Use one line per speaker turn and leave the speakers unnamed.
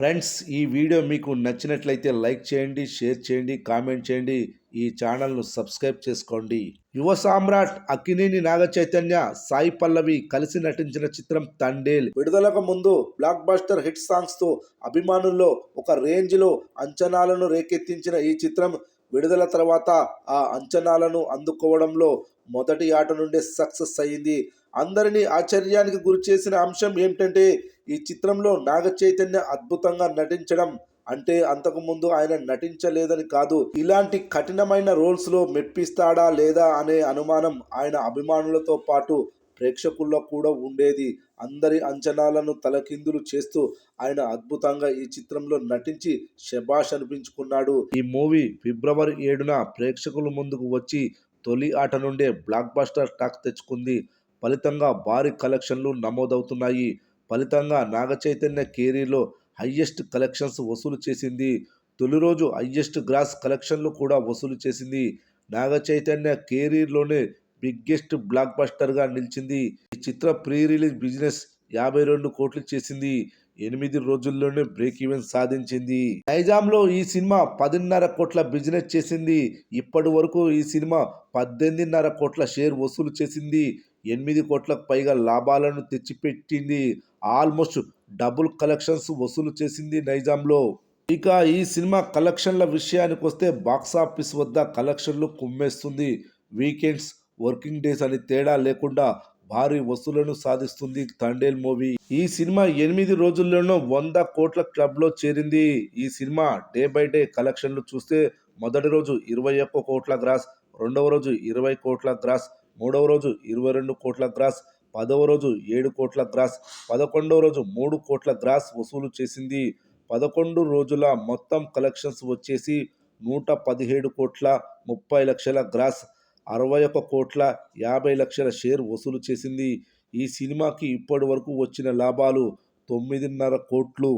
Friends, ఈ video మీకు నచ్చినట్లయితే లైక్ చేయండి, షేర్ చేయండి, కామెంట్ చేయండి. ఈ ఛానల్ను సబ్స్క్రైబ్ చేసుకోండి. యువ సామ్రాట్ అక్కినేని నాగచైతన్య, సాయి పల్లవి కలిసి నటించిన చిత్రం తండేల్ విడుదలకు ముందు బ్లాక్ బస్టర్ హిట్ సాంగ్స్ తో అభిమానుల్లో ఒక రేంజ్ లో అంచనాలను రేకెత్తించిన ఈ చిత్రం విడుదల తర్వాత ఆ అంచనాలను అందుకోవడంలో మొదటి ఆట నుండే సక్సెస్ అయింది. అందరినీ ఆశ్చర్యానికి గురి చేసిన అంశం ఏమిటంటే ఈ చిత్రంలో నాగ చైతన్య అద్భుతంగా నటించడం. అంటే అంతకుముందు ఆయన నటించలేదని కాదు, ఇలాంటి కఠినమైన రోల్స్ లో మెప్పిస్తాడా లేదా అనే అనుమానం ఆయన అభిమానులతో పాటు ప్రేక్షకుల్లో కూడా ఉండేది. అందరి అంచనాలను తలకిందులు చేస్తూ ఆయన అద్భుతంగా ఈ చిత్రంలో నటించి శభాష్ అనిపించుకున్నాడు. ఈ మూవీ ఫిబ్రవరి 7న ప్రేక్షకుల ముందుకు వచ్చి తొలి ఆట నుండే బ్లాక్ బస్టర్ టాక్ తెచ్చుకుంది. ఫలితంగా భారీ కలెక్షన్లు నమోదవుతున్నాయి. ఫలితంగా నాగ చైతన్య కెరీర్లో హయ్యెస్ట్ కలెక్షన్స్ వసూలు చేసింది. తొలి రోజు హయ్యెస్ట్ గ్రాస్ కలెక్షన్లు కూడా వసూలు చేసింది. నాగ చైతన్య కెరీర్లోనే బిగ్గెస్ట్ బ్లాక్ బస్టర్గా నిలిచింది. ఈ చిత్ర ప్రీ రిలీజ్ బిజినెస్ 52 కోట్లు చేసింది. 8 రోజుల్లోనే బ్రేక్ ఈవెన్ సాధించింది. నైజాంలో ఈ సినిమా 10.5 కోట్ల బిజినెస్ చేసింది. ఇప్పటి వరకు ఈ సినిమా 18.5 కోట్ల షేర్ వసూలు చేసింది. 8 కోట్లకు పైగా లాభాలను తెచ్చిపెట్టింది. ఆల్మోస్ట్ డబుల్ కలెక్షన్స్ వసూలు చేసింది నైజాంలో. ఇక ఈ సినిమా కలెక్షన్ల విషయానికి వస్తే బాక్సాఫీస్ వద్ద కలెక్షన్లు కుమ్మేస్తుంది. వీకెండ్స్, వర్కింగ్ డేస్ అని తేడా లేకుండా భారీ వసూళ్లను సాధిస్తుంది తండేల్ మూవీ. ఈ సినిమా 8 రోజుల్లోనూ 100 కోట్ల క్లబ్లో చేరింది. ఈ సినిమా డే బై డే కలెక్షన్లు చూస్తే మొదటి రోజు 21 కోట్ల గ్రాస్, రెండవ రోజు 20 కోట్ల గ్రాస్, మూడవ రోజు 22 కోట్ల గ్రాస్, 10వ రోజు 7 కోట్ల గ్రాస్, 11వ రోజు 3 కోట్ల గ్రాస్ వసూలు చేసింది. 11 రోజుల మొత్తం కలెక్షన్స్ వచ్చేసి 117 కోట్ల 30 లక్షల గ్రాస్, 61 కోట్ల 50 లక్షల షేర్ వసూలు చేసింది. ఈ సినిమాకి ఇప్పటి వరకు వచ్చిన లాభాలు 9.5 కోట్లు.